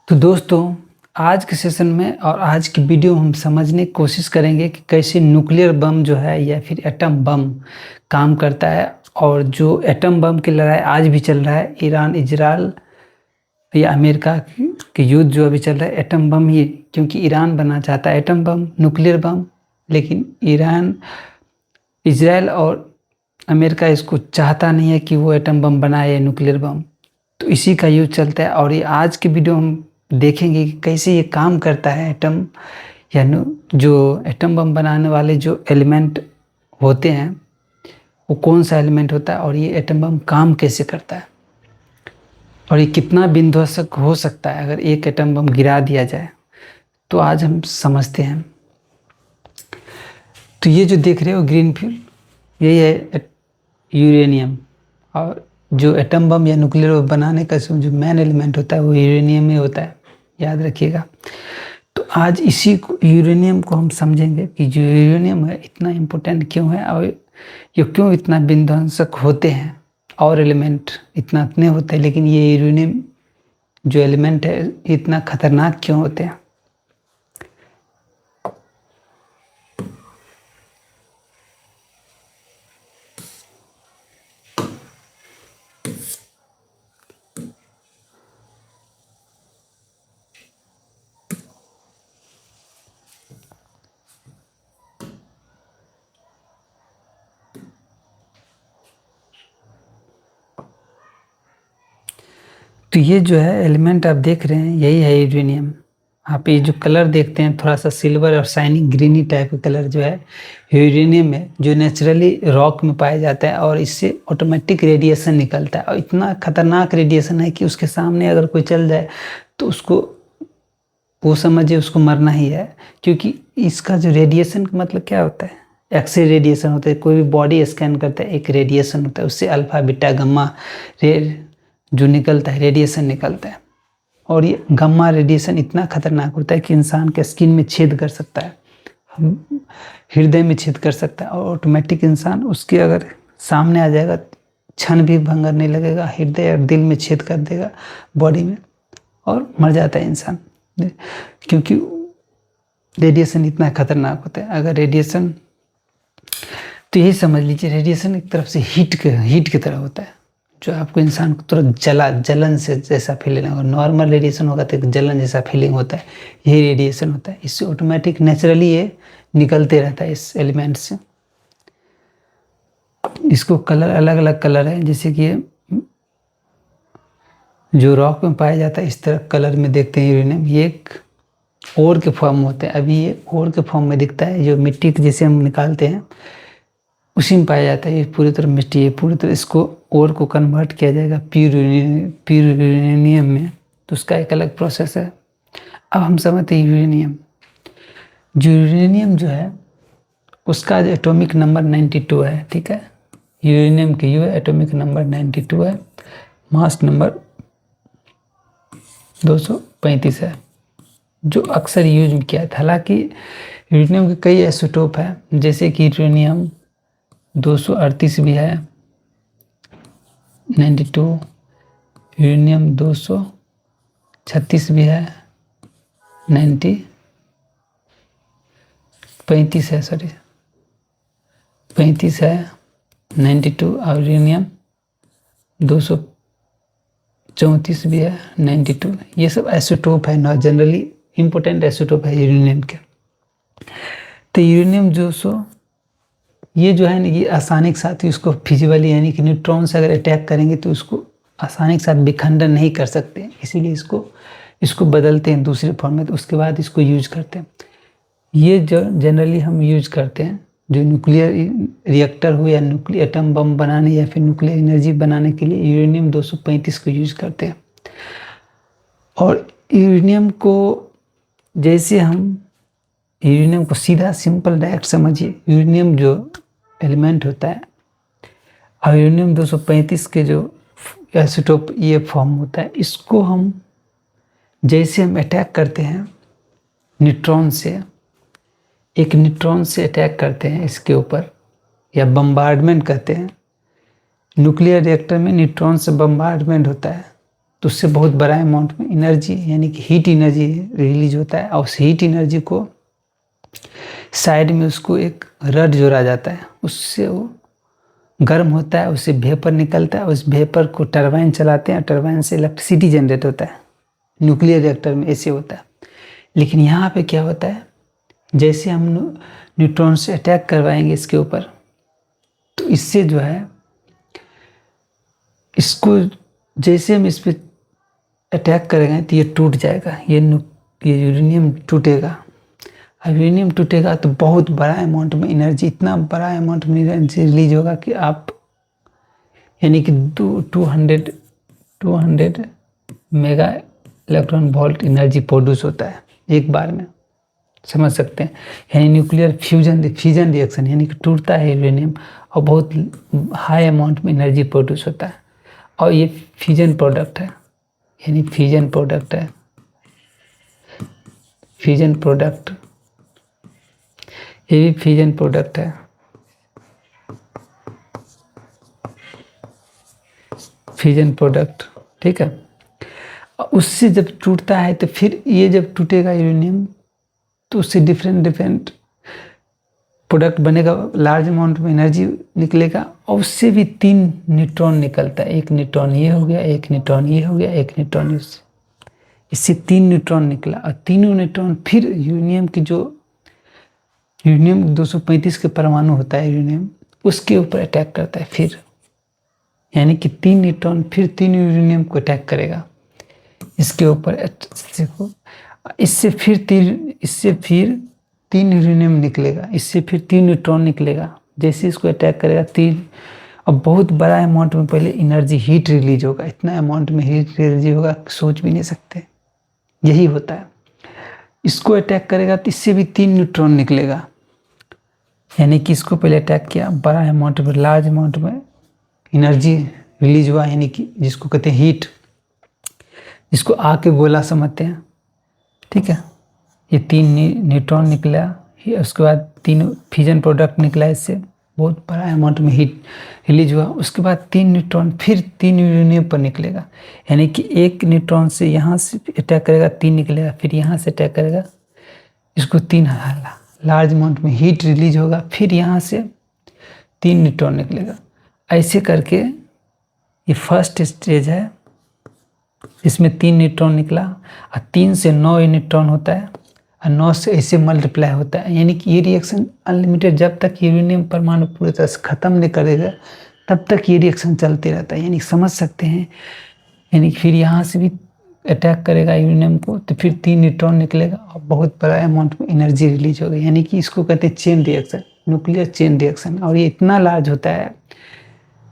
तो दोस्तों, आज के सेशन में और आज की वीडियो हम समझने की कोशिश करेंगे कि कैसे न्यूक्लियर बम जो है या फिर एटम बम काम करता है। और जो एटम बम की लड़ाई आज भी चल रहा है, ईरान इजराइल या अमेरिका के युद्ध जो अभी चल रहा है, एटम बम ही, क्योंकि ईरान बनना चाहता है एटम बम, न्यूक्लियर बम, लेकिन ईरान इजराइल और अमेरिका इसको चाहता नहीं है कि वो एटम बम बनाए, न्यूक्लियर बम। तो इसी का युद्ध चलता है और ये आज की वीडियो हम देखेंगे कि कैसे ये काम करता है एटम या जो एटम बम बनाने वाले जो एलिमेंट होते हैं वो कौन सा एलिमेंट होता है और ये एटम बम काम कैसे करता है और ये कितना विध्वंसक हो सकता है अगर एक एटम बम गिरा दिया जाए। तो आज हम समझते हैं। तो ये जो देख रहे हो ग्रीन फ्यूल, यही है यूरेनियम। और जो एटम बम या न्यूक्लियर बम बनाने का जो मेन एलिमेंट होता है वो यूरेनियम में होता है, याद रखिएगा। तो आज इसी यूरेनियम को हम समझेंगे कि जो यूरेनियम है इतना इम्पोर्टेंट क्यों है और ये क्यों इतना विध्वंसक होते हैं। और एलिमेंट इतने होते हैं, लेकिन ये यूरेनियम जो एलिमेंट है इतना खतरनाक क्यों होते हैं। तो ये जो है एलिमेंट आप देख रहे हैं, यही है यूरेनियम। आप ये जो कलर देखते हैं थोड़ा सा सिल्वर और शाइनिंग ग्रीनी टाइप का कलर जो है यूरेनियम है, जो नेचुरली रॉक में पाया जाता है और इससे ऑटोमेटिक रेडिएशन निकलता है। और इतना खतरनाक रेडिएशन है कि उसके सामने अगर कोई चल जाए तो उसको वो समझिए उसको मरना ही है। क्योंकि इसका जो रेडिएशन का मतलब क्या होता है, एक्स रे रेडिएशन होता है। कोई भी बॉडी स्कैन करता है एक रेडिएशन होता है, उससे अल्फा बीटा गम्मा रे जो निकलता है, रेडिएशन निकलता है। और ये गम्मा रेडिएशन इतना खतरनाक होता है कि इंसान के स्किन में छेद कर सकता है, हृदय में छेद कर सकता है और ऑटोमेटिक इंसान उसके अगर सामने आ जाएगा क्षण भी भंगर नहीं लगेगा, हृदय और दिल में छेद कर देगा बॉडी में और मर जाता है इंसान। क्योंकि रेडिएशन इतना खतरनाक होता है। अगर रेडिएशन, तो यही समझ लीजिए रेडिएशन एक तरफ से हीट की तरह होता है, जो आपको इंसान को तुरंत जलन से जैसा फीलिंग होगा। नॉर्मल रेडिएशन होगा तो एक जलन जैसा फीलिंग होता है, यही रेडिएशन होता है। इससे ऑटोमेटिक नेचुरली ये निकलते रहता है इस एलिमेंट से। इसको कलर अलग अलग कलर है, जैसे कि जो रॉक में पाया जाता है इस तरह कलर में देखते हैं यूरेनियम। ये एक ओर के फॉर्म में होते हैं, अभी ये ओर के फॉर्म में दिखता है। जो मिट्टी के जैसे हम निकालते हैं उसी में पाया जाता है। ये पूरी तरह मिट्टी है, पूरी तरह इसको ओर को कन्वर्ट किया जाएगा प्योर यूरेनियम में, तो उसका एक अलग प्रोसेस है। अब हम समझते हैं यूरेनियम। जो यूरेनियम जो है उसका एटॉमिक नंबर 92 है, ठीक है। यूरेनियम की यू एटॉमिक नंबर 92 है, मास नंबर 235 है, जो अक्सर यूज किया है। हालांकि यूरेनियम के कई आइसोटोप है, जैसे कि यूरेनियम 238 भी है 92, यूरेनियम 236 भी है 35 है, सॉरी 35 है 92, और यूरेनियम 234 भी है 92। ये सब आइसोटोप है ना, जनरली इम्पोर्टेंट आइसोटोप है यूरेनियम के। तो यूरेनियम ये जो है ना, ये आसानी के साथ ही उसको फिजिबली यानी कि न्यूट्रॉन से अगर अटैक करेंगे तो उसको आसानी के साथ विखंडन नहीं कर सकते, इसीलिए इसको बदलते हैं दूसरे फॉर्म में, तो उसके बाद इसको यूज करते हैं। ये जो जनरली हम यूज करते हैं जो न्यूक्लियर रिएक्टर हो या न्यूक्लियर एटम बम बनाने या फिर न्यूक्लियर एनर्जी बनाने के लिए यूरेनियम 235 को यूज करते हैं। और यूरेनियम को जैसे हम यूरेनियम को सीधा सिंपल डायरेक्ट समझिए, यूरेनियम जो एलिमेंट होता है और यूरेनियम 235 के जो आइसोटोप ये फॉर्म होता है, इसको हम जैसे हम अटैक करते हैं न्यूट्रॉन से, एक न्यूट्रॉन से अटैक करते हैं इसके ऊपर या बम्बार्डमेंट करते हैं। न्यूक्लियर रिएक्टर में न्यूट्रॉन से बम्बार्डमेंट होता है, तो उससे बहुत बड़ा अमाउंट में एनर्जी यानी कि हीट एनर्जी रिलीज होता है, और उस हीट एनर्जी को साइड में उसको एक रड जोड़ा जाता है, उससे वो गर्म होता है, उससे वेपर निकलता है, उस वेपर को टरबाइन चलाते हैं, टरबाइन से इलेक्ट्रिसिटी जनरेट होता है। न्यूक्लियर रिएक्टर में ऐसे होता है। लेकिन यहाँ पे क्या होता है, जैसे हम न्यूट्रॉन से अटैक करवाएंगे इसके ऊपर, तो इससे जो है इसको जैसे हम इस पर अटैक करेंगे तो ये टूट जाएगा, ये यूरेनियम टूटेगा। अब यूरेनियम टूटेगा तो बहुत बड़ा अमाउंट में एनर्जी, इतना बड़ा अमाउंट में एनर्जी रिलीज होगा कि आप यानी कि 200 mega electron volt energy produce होता है एक बार में, समझ सकते हैं। यानी न्यूक्लियर फ्यूजन रिएक्शन यानी कि टूटता है यूरेनियम और बहुत हाई अमाउंट में एनर्जी प्रोड्यूस होता है, और ये फ्यूजन प्रोडक्ट है, यानी फ्यूजन प्रोडक्ट है, फ्यूजन प्रोडक्ट, ये भी फ्यूजन प्रोडक्ट है, फ्यूजन प्रोडक्ट, ठीक है। उससे जब टूटता है तो फिर ये जब टूटेगा यूरेनियम तो उससे डिफरेंट प्रोडक्ट बनेगा, लार्ज अमाउंट में एनर्जी निकलेगा, और उससे भी 3 न्यूट्रॉन निकलता है। एक न्यूट्रॉन ये हो गया, एक न्यूट्रॉन ये हो गया, एक न्यूट्रॉन इससे 3 न्यूट्रॉन निकला, और तीनों न्यूट्रॉन फिर यूरेनियम की जो यूरेनियम 235 के परमाणु होता है यूरेनियम, उसके ऊपर अटैक करता है फिर, यानी कि 3 न्यूट्रॉन फिर 3 यूरेनियम को अटैक करेगा इसके ऊपर, इससे फिर 3 यूरेनियम निकलेगा, इससे फिर 3 न्यूट्रॉन निकलेगा। जैसे इसको अटैक करेगा 3, अब बहुत बड़ा अमाउंट में पहले एनर्जी हीट रिलीज होगा, इतना अमाउंट में हीट रिलीज होगा सोच भी नहीं सकते। यही होता है, इसको अटैक करेगा तो इससे भी 3 न्यूट्रॉन निकलेगा, यानी कि इसको पहले अटैक किया, बड़ा अमाउंट में लार्ज अमाउंट में एनर्जी रिलीज हुआ, यानी कि जिसको कहते हैं हीट, जिसको आग के गोला समझते हैं, ठीक है। ये 3 न्यूट्रॉन निकला, उसके बाद 3 फ्यूजन प्रोडक्ट निकला, इससे बहुत बड़ा अमाउंट में हीट रिलीज हुआ। उसके बाद 3 न्यूट्रॉन फिर 3 यूरेनियम पर निकलेगा, यानी कि एक न्यूट्रॉन से यहाँ से अटैक करेगा 3 निकलेगा, फिर यहाँ से अटैक करेगा, इसको 3 लार्ज अमाउंट में हीट रिलीज होगा, फिर यहाँ से 3 न्यूट्रॉन निकलेगा। ऐसे करके ये फर्स्ट स्टेज है, इसमें 3 न्यूट्रॉन निकला, और 3 से 9 न्यूट्रॉन होता है, और 9 से ऐसे मल्टीप्लाई होता है, यानी कि ये रिएक्शन अनलिमिटेड, जब तक यूरेनियम परमाणु पूरी तरह से ख़त्म नहीं करेगा तब तक ये रिएक्शन चलते रहता है, यानी समझ सकते हैं। यानी फिर यहाँ से भी अटैक करेगा यूरेनियम को, तो फिर 3 न्यूट्रॉन निकलेगा और बहुत बड़ा अमाउंट में एनर्जी रिलीज होगी, यानी कि इसको कहते हैं chain reaction, nuclear chain reaction. और ये इतना लार्ज होता है,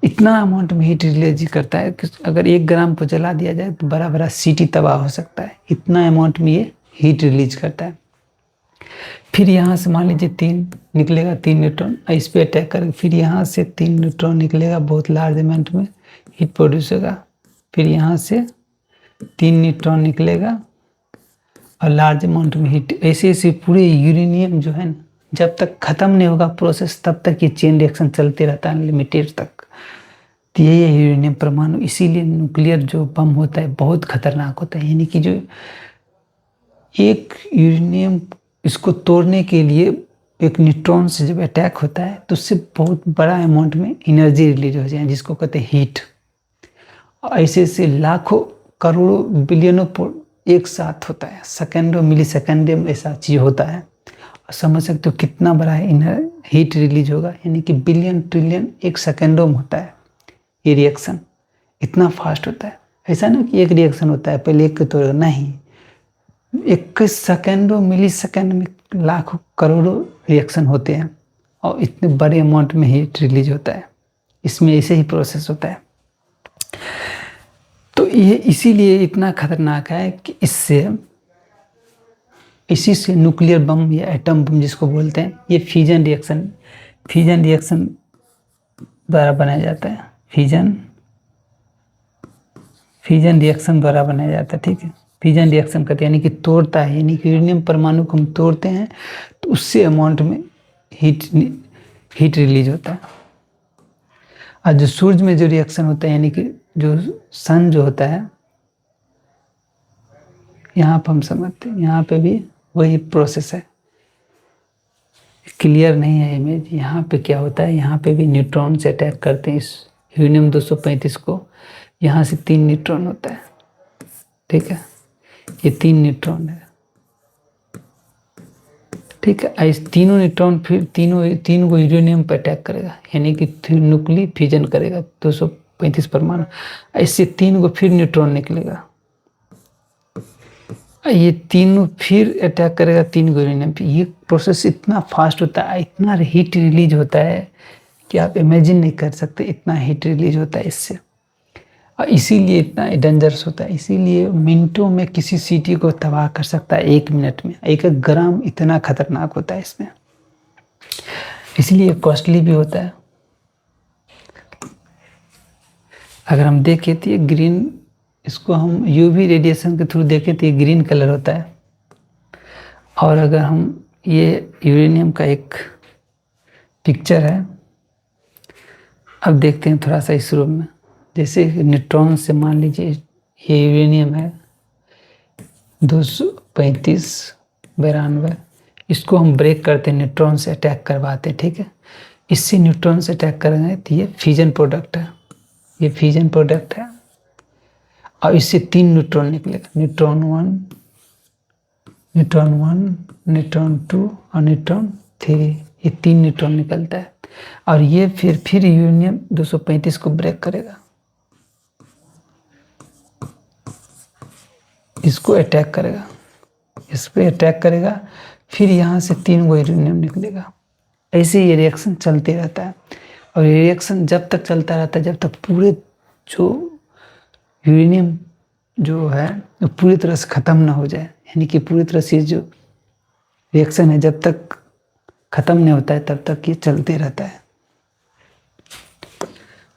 इतना अमाउंट में हीट रिलीज करता है कि अगर 1 ग्राम को जला दिया जाए तो बड़ा बड़ा सिटी तबाह हो सकता है, इतना अमाउंट में ये हीट रिलीज करता है। फिर यहाँ से मान लीजिए 3 निकलेगा, 3 न्यूट्रॉन, इस पर अटैक करेगा, फिर यहाँ से 3 न्यूट्रॉन निकलेगा, बहुत लार्ज अमाउंट में हीट प्रोड्यूस होगा, फिर यहाँ से 3 न्यूट्रॉन निकलेगा और लार्ज अमाउंट में हीट, ऐसे ऐसे पूरे यूरेनियम जो है ना, जब तक ख़त्म नहीं होगा प्रोसेस तब तक ये चेन रिएक्शन चलते रहता है अनलिमिटेड तक। तो यही है यूरेनियम परमाणु, इसीलिए न्यूक्लियर जो बम होता है बहुत खतरनाक होता है, यानी कि जो एक यूरेनियम, इसको तोड़ने के लिए एक न्यूट्रॉन से जब अटैक होता है तो उससे बहुत बड़ा अमाउंट में एनर्जी रिलीज हो जाए, जिसको कहते हैं हीट। ऐसे ऐसे लाखों करोड़ों बिलियनों एक साथ होता है, सेकेंडों मिली सेकेंड में ऐसा चीज़ होता है, और समझ सकते हो कितना बड़ा हीट रिलीज होगा, यानी कि बिलियन ट्रिलियन एक सेकेंडों में होता है ये रिएक्शन, इतना फास्ट होता है। ऐसा ना कि एक रिएक्शन होता है पहले एक के तोड़ेगा, नहीं, 21 सेकेंडों मिली सेकेंड में लाखों करोड़ों रिएक्शन होते हैं, और इतने बड़े अमाउंट में हीट रिलीज होता है, इसमें ऐसे ही प्रोसेस होता है। तो ये इसीलिए इतना खतरनाक है कि इसी से न्यूक्लियर बम या एटम बम जिसको बोलते हैं, ये फ्यूजन रिएक्शन द्वारा बनाया जाता है, फ्यूजन रिएक्शन द्वारा बनाया जाता है, ठीक है। फ्यूजन रिएक्शन करते हैं यानी कि तोड़ता है, यानी कि यूरेनियम परमाणु को हम तोड़ते हैं तो उससे अमाउंट में हीट रिलीज होता है। और जो सूरज में जो रिएक्शन होता है, यानी कि जो सन जो होता है, यहाँ पर हम समझते हैं, यहाँ पे भी वही प्रोसेस है। क्लियर नहीं है इमेज। यहाँ पे क्या होता है, यहाँ पे भी न्यूट्रॉन से अटैक करते हैं इस यूरेनियम 235 को। यहाँ से 3 न्यूट्रॉन होता है, ठीक है, ये 3 न्यूट्रॉन है, ठीक है। इस तीनों न्यूट्रॉन फिर तीन को यूरेनियम पर अटैक करेगा, यानी कि न्यूक्लियर फिजन करेगा 235 परमाणु। इससे 3 को फिर न्यूट्रॉन निकलेगा, ये तीनों फिर अटैक करेगा 3 को यूरेनियम पे। ये प्रोसेस इतना फास्ट होता है, इतना हीट रिलीज होता है कि आप इमेजिन नहीं कर सकते, इतना हीट रिलीज होता है इससे। और इसीलिए इतना डेंजरस होता है, इसीलिए मिनटों में किसी सिटी को तबाह कर सकता है, 1 मिनट में। 1 ग्राम इतना खतरनाक होता है इसमें, इसलिए कॉस्टली भी होता है। अगर हम देखें तो ये ग्रीन, इसको हम यूवी रेडिएशन के थ्रू देखें तो ये ग्रीन कलर होता है। और अगर हम ये यूरेनियम का एक पिक्चर है, अब देखते हैं थोड़ा सा इस रूम में। जैसे न्यूट्रॉन से मान लीजिए ये यूरेनियम है 235 92, इसको हम ब्रेक करते हैं, न्यूट्रॉन से अटैक करवाते हैं, ठीक है। इससे न्यूट्रॉन से अटैक करेंगे तो ये फ्यूजन प्रोडक्ट है, ये फ्यूजन प्रोडक्ट है। और इससे 3 न्यूट्रॉन निकलेगा, न्यूट्रॉन 1, न्यूट्रॉन 2 और न्यूट्रॉन 3। ये 3 न्यूट्रॉन निकलता है और ये फिर यूरेनियम 235 को ब्रेक करेगा, इसको अटैक करेगा, इस पे अटैक करेगा, फिर यहाँ से 3 को यूरेनियम निकलेगा। ऐसे ये रिएक्शन चलते रहता है। और ये रिएक्शन जब तक चलता रहता है, जब तक पूरे जो यूरेनियम जो है वो पूरी तरह से ख़त्म ना हो जाए, यानी कि पूरी तरह से जो रिएक्शन है जब तक ख़त्म नहीं होता है तब तक ये चलते रहता है।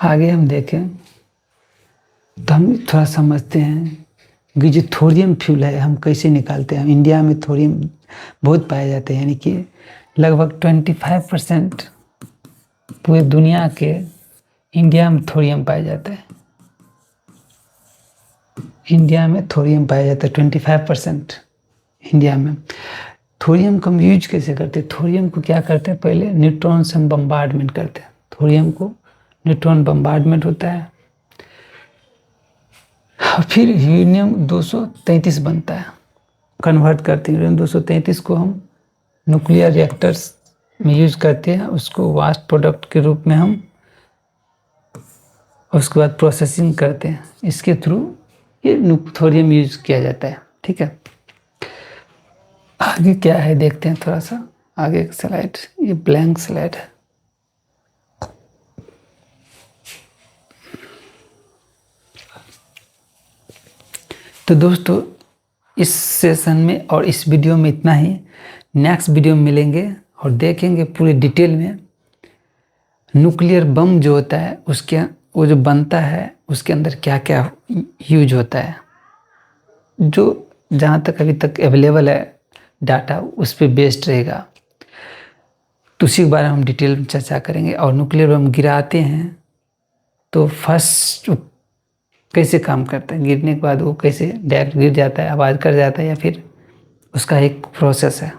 आगे हम देखें तो हम थोड़ा समझते हैं कि जो थोरियम फ्यूल है हम कैसे निकालते हैं। इंडिया में थोरियम बहुत पाए जाते हैं, यानी कि लगभग 25% पूरे दुनिया के इंडिया में थोरियम पाया जाता है। इंडिया में थोरियम पाया जाता है 25% इंडिया में। थोरियम को हम यूज कैसे करते हैं, थोरियम को क्या करते हैं, पहले न्यूट्रॉन से हम बम्बार्डमेंट करते हैं। थोरियम को न्यूट्रॉन बम्बार्डमेंट होता है और फिर यूरेनियम 233 बनता है, कन्वर्ट करते हैं। यूरेनियम 233 को हम न्यूक्लियर रिएक्टर्स में यूज करते हैं, उसको वास्ट प्रोडक्ट के रूप में हम उसके बाद प्रोसेसिंग करते हैं, इसके थ्रू ये थोरियम यूज किया जाता है, ठीक है। आगे क्या है देखते हैं थोड़ा सा, आगे एक स्लाइड, ये ब्लैंक स्लाइड है। तो दोस्तों इस सेशन में और इस वीडियो में इतना ही। नेक्स्ट वीडियो में मिलेंगे और देखेंगे पूरे डिटेल में न्यूक्लियर बम जो होता है उसके, वो जो बनता है उसके अंदर क्या क्या यूज होता है। जो जहाँ तक अभी तक अवेलेबल है डाटा उस पर बेस्ड रहेगा, तो उसी के बारे में हम डिटेल में चर्चा करेंगे। और न्यूक्लियर बम गिराते हैं तो फर्स्ट कैसे काम करता है, गिरने के बाद वो कैसे डायरेक्ट गिर जाता है, आवाज़ कर जाता है, या फिर उसका एक प्रोसेस है।